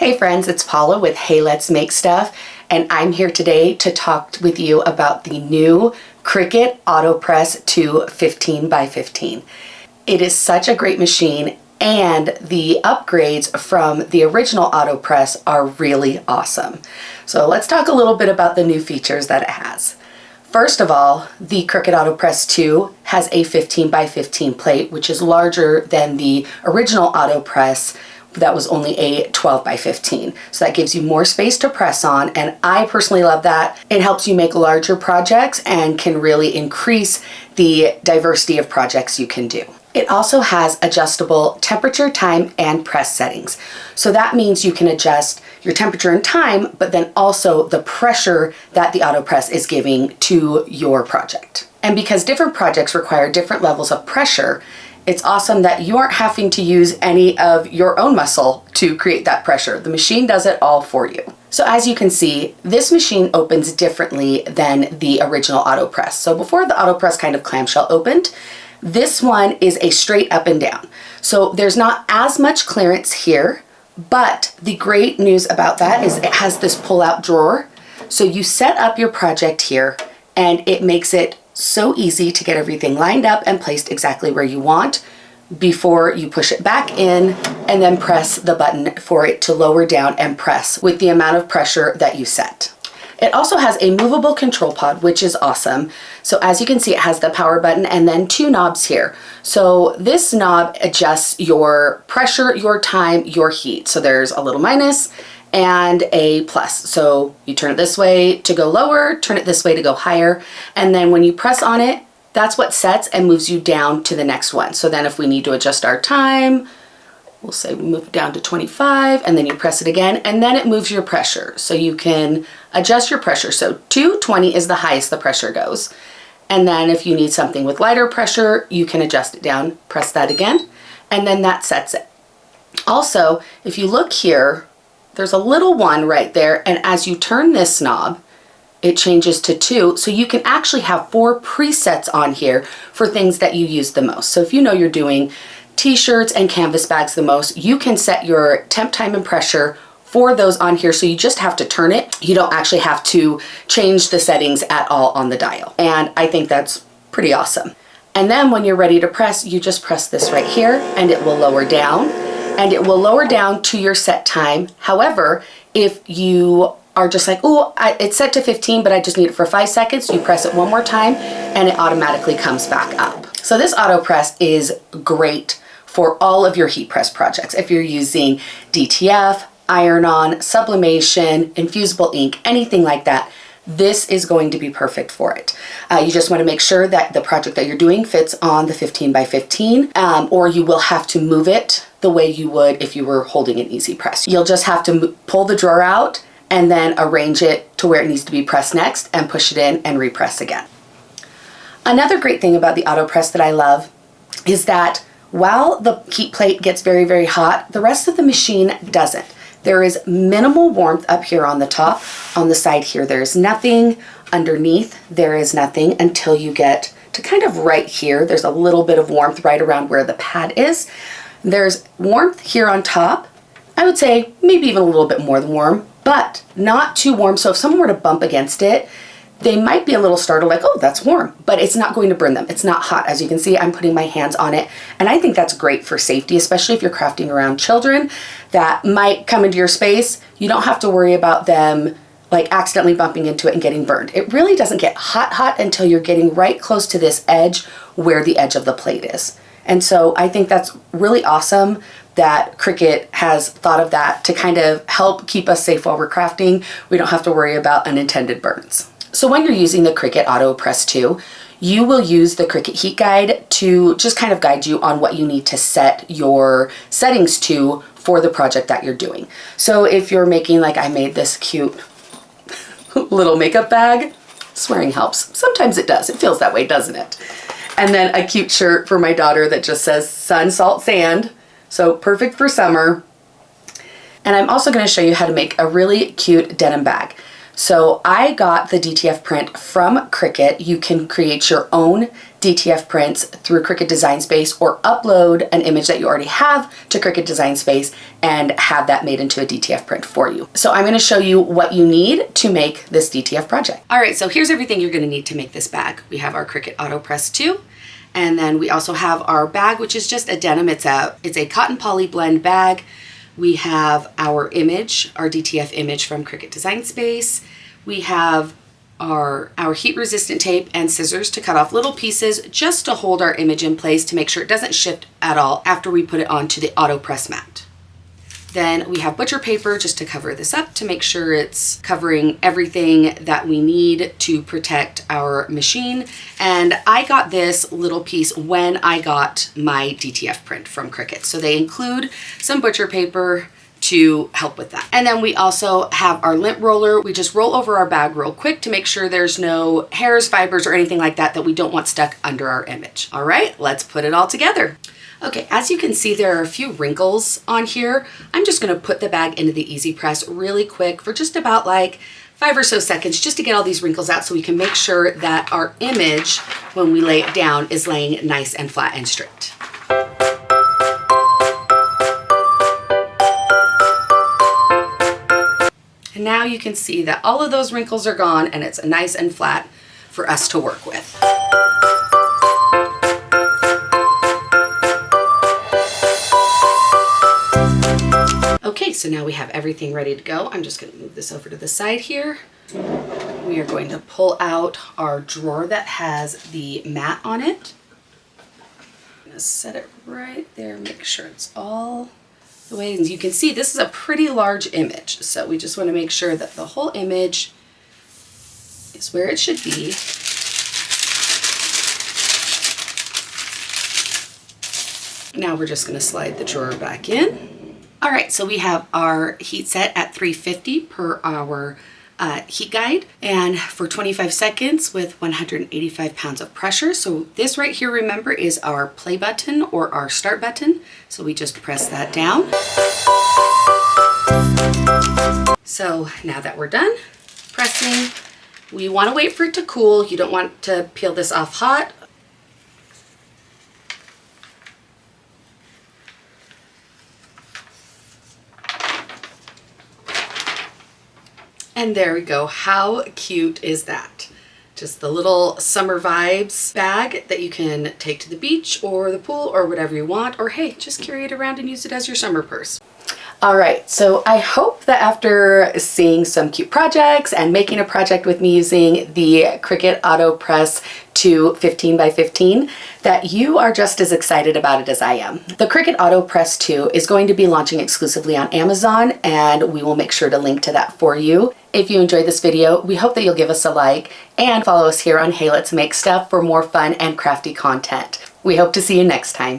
Hey friends, it's Paula with Hey Let's Make Stuff, and I'm here today to talk with you about the new Cricut AutoPress 2 15 by 15. It is such a great machine, and the upgrades from the original AutoPress are really awesome. So let's talk a little bit about the new features that it has. First of all, the Cricut AutoPress 2 has a 15 by 15 plate, which is larger than the original AutoPress that was only a 12 by 15. So that gives you more space to press on, and I personally love that. It helps you make larger projects and can really increase the diversity of projects you can do. It also has adjustable temperature, time, and press settings. So that means you can adjust your temperature and time, but then also the pressure that the AutoPress is giving to your project. And because different projects require different levels of pressure, it's awesome that you aren't having to use any of your own muscle to create that pressure. The machine does it all for you. So as you can see, this machine opens differently than the original AutoPress. So before the AutoPress kind of clamshell opened, this one is a straight up and down. So there's not as much clearance here, but the great news about that is it has this pull-out drawer. So you set up your project here and it makes it so easy to get everything lined up and placed exactly where you want before you push it back in and then press the button for it to lower down and press with the amount of pressure that you set. It also has a movable control pod, which is awesome. So as you can see, it has the power button and then two knobs here. So this knob adjusts your pressure, your time, your heat. So there's a little minus and a plus. So you turn it this way to go lower, turn it this way to go higher. And then when you press on it, that's what sets and moves you down to the next one. So then if we need to adjust our time, we'll say we move it down to 25 and then you press it again and then it moves your pressure. So you can adjust your pressure. So 220 is the highest the pressure goes. And then if you need something with lighter pressure, you can adjust it down, press that again, and then that sets it. Also, if you look here, there's a little one right there, and as you turn this knob, it changes to 2, so you can actually have 4 presets on here for things that you use the most. So if you know you're doing t-shirts and canvas bags the most, you can set your temp, time, and pressure for those on here, so you just have to turn it. You don't actually have to change the settings at all on the dial, and I think that's pretty awesome. And then when you're ready to press, you just press this right here, and it will lower down. And it will lower down to your set time. However, if you are just like, oh, it's set to 15, but I just need it for 5 seconds, you press it one more time and it automatically comes back up. So this AutoPress is great for all of your heat press projects. If you're using DTF, iron-on, sublimation, infusible ink, anything like that, this is going to be perfect for it. You just want to make sure that the project that you're doing fits on the 15 by 15, or you will have to move it the way you would if you were holding an EasyPress. You'll just have to pull the drawer out and then arrange it to where it needs to be pressed next and push it in and repress again. Another great thing about the AutoPress that I love is that while the heat plate gets very, very hot, the rest of the machine doesn't. There is minimal warmth up here on the top. On the side here, there's nothing. Underneath, there is nothing until you get to kind of right here. There's a little bit of warmth right around where the pad is. There's warmth here on top. I would say maybe even a little bit more than warm, but not too warm. So if someone were to bump against it, they might be a little startled, like, oh, that's warm, but it's not going to burn them. It's not hot. As you can see, I'm putting my hands on it, and I think that's great for safety, especially if you're crafting around children that might come into your space. You don't have to worry about them like accidentally bumping into it and getting burned. It really doesn't get hot until you're getting right close to this edge where the edge of the plate is. And so I think that's really awesome that Cricut has thought of that to kind of help keep us safe while we're crafting. We don't have to worry about unintended burns. So when you're using the Cricut AutoPress 2, you will use the Cricut Heat Guide to just kind of guide you on what you need to set your settings to for the project that you're doing. So if you're making, like I made this cute little makeup bag, swearing helps. Sometimes it does. It feels that way, doesn't it? And then a cute shirt for my daughter that just says sun, salt, sand. So perfect for summer. And I'm also going to show you how to make a really cute denim bag. So I got the DTF print from Cricut. You can create your own DTF prints through Cricut Design Space or upload an image that you already have to Cricut Design Space and have that made into a DTF print for you. So I'm going to show you what you need to make this DTF project. All right, so here's everything you're going to need to make this bag. We have our Cricut AutoPress 2, and then we also have our bag, which is just a denim. It's a cotton poly blend bag. We have our image, our DTF image from Cricut Design Space. We have our heat resistant tape and scissors to cut off little pieces just to hold our image in place to make sure it doesn't shift at all after we put it onto the AutoPress mat. Then we have butcher paper just to cover this up to make sure it's covering everything that we need to protect our machine. And I got this little piece when I got my DTF print from Cricut. So they include some butcher paper to help with that. And then we also have our lint roller. We just roll over our bag real quick to make sure there's no hairs, fibers, or anything like that we don't want stuck under our image. All right, let's put it all together. Okay, as you can see, there are a few wrinkles on here. I'm just gonna put the bag into the EasyPress really quick for just about like 5 or so seconds just to get all these wrinkles out so we can make sure that our image, when we lay it down, is laying nice and flat and straight. And now you can see that all of those wrinkles are gone and it's nice and flat for us to work with. Okay, so now we have everything ready to go. I'm just going to move this over to the side here. We are going to pull out our drawer that has the mat on it. I'm going to set it right there, make sure it's all the way. As you can see, this is a pretty large image, so we just want to make sure that the whole image is where it should be. Now we're just going to slide the drawer back in. All right, so we have our heat set at 350 per our heat guide, and for 25 seconds with 185 pounds of pressure. So this right here, remember, is our play button or our start button. So we just press that down. So now that we're done pressing, we want to wait for it to cool. You don't want to peel this off hot. And there we go. How cute is that? Just the little summer vibes bag that you can take to the beach or the pool or whatever you want, or hey, just carry it around and use it as your summer purse. All right, so I hope that after seeing some cute projects and making a project with me using the Cricut AutoPress 2 15 by 15, that you are just as excited about it as I am. The Cricut AutoPress 2 is going to be launching exclusively on Amazon, and we will make sure to link to that for you. If you enjoyed this video, we hope that you'll give us a like and follow us here on Hey Let's Make Stuff for more fun and crafty content. We hope to see you next time.